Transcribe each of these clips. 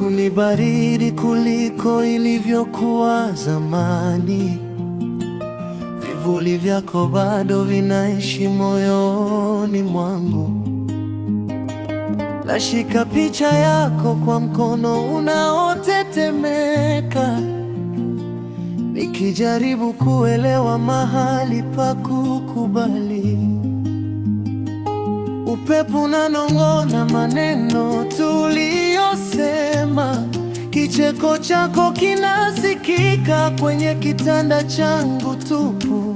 Usiku ni baridi kuliko ilivyokuwa zamani. Vivuli vyako bado vinaishi moyoni mwangu. Nashika picha yako kwa mkono unaotetemeka, nikijaribu kuelewa mahali pa kukubali. Upepo unanong'ona maneno tuliyosema, kicheko chako kinasikika kwenye kitanda changu tupu.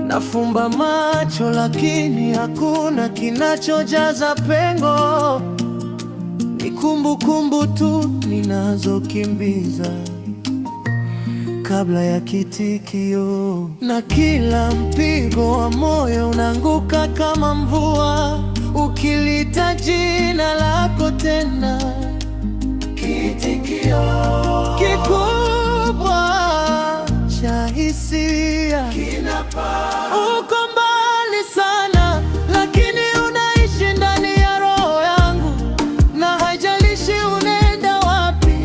Nafumba macho lakini hakuna kinachojaza pengo, ni kumbukumbu tu ninazokimbiza kabla ya kitikio. Na kila mpigo wa moyo unaanguka kama mvua, ukilita jina lako tena. Kitikio kikubwa cha hisia kinapaa. Uko mbali sana, lakini unaishi ndani ya roho yangu, na haijalishi unaenda wapi,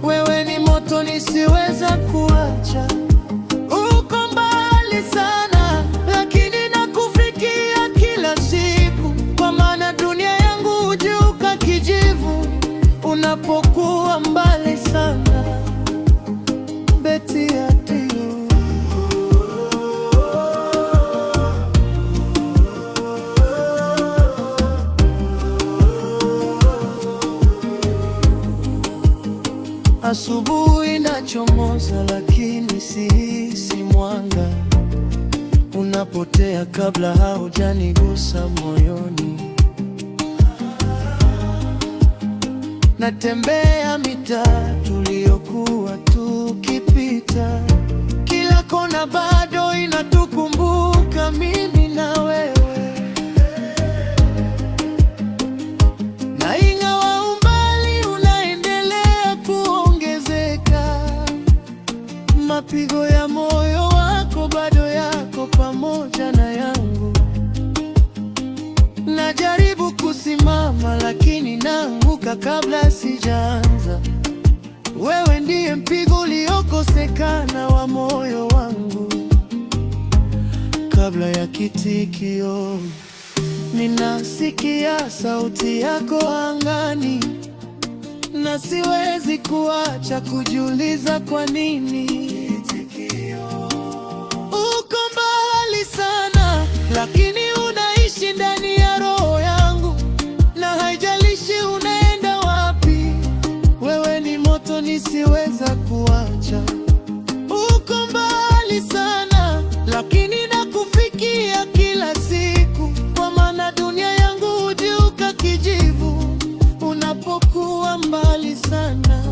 wewe ni moto nisiweza kuacha. Uko mbali sana, lakini nakufikia kila siku, kwa maana dunia yangu hugeuka kijivu unapokuwa mbali sana. Betty Adio. Asubuhi inachomoza lakini sihisi mwanga, unapotea kabla haujanigusa moyoni. Natembea mitaa tuliyokuwa tukipita, kila kona bado inatukumbuka mimi na wewe. Na ingawa umbali unaendelea kuongezeka, mapigo ya moyo wako bado yako pamoja na yangu. Najaribu kusimama lakini naanguka kabla sijaanza. Wewe ndiye mpigo uliokosekana wa moyo wangu. Kabla ya kitikio, ninasikia sauti yako angani, na siwezi kuacha kujiuliza kwa nini. Uko mbali sana, lakini unaishi ndani ya roho yangu, na haijalishi unaenda wapi, wewe ni moto nisiweza kuacha. Uko mbali sana, lakini nakufikia kila siku, kwa maana dunia yangu hugeuka kijivu unapokuwa mbali sana.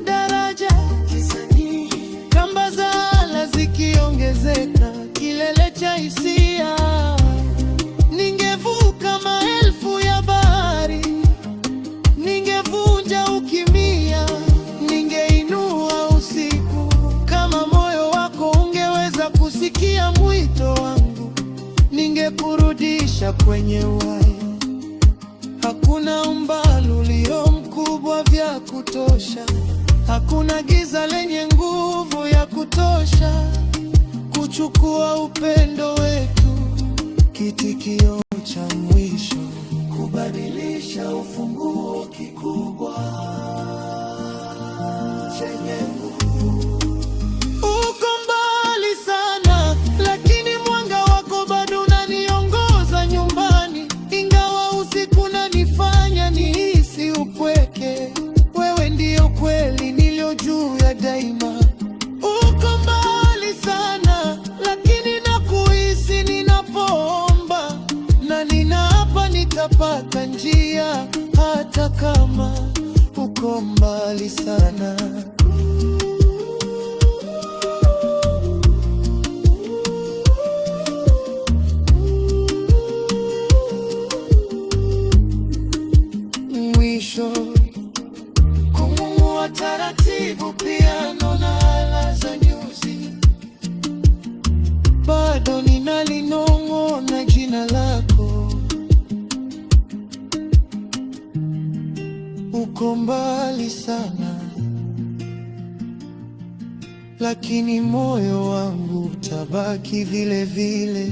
Daraja kisanii, kamba za ala zikiongezeka, kilele cha hisia. Ningevuka maelfu ya bahari, ningevunja ukimya, ningeinua usiku. Kama moyo wako ungeweza kusikia mwito wangu, ningekurudisha kwenye uhai. Hakuna umbali ulio mkubwa vya kutosha, hakuna giza lenye nguvu ya kutosha kuchukua upendo wetu. Kitikio cha mwisho, kubadilisha ufunguo kikubwa chenye nguvu. Uko mbali sana, lakini mwanga wako bado unaniongoza nyumbani. Ingawa usiku unanifanya nihisi upweke, wewe ndiyo kweli niliyo juu ya daima. Uko mbali sana, lakini nakuhisi ninapoomba, na ninaapa nitapata njia hata kama uko mbali sana. Mwisho, kumua taratibu piano na ala za nyuzi, bado ninalinong'ona jina lako. uko mbali sana, lakini moyo wangu utabaki vile vile.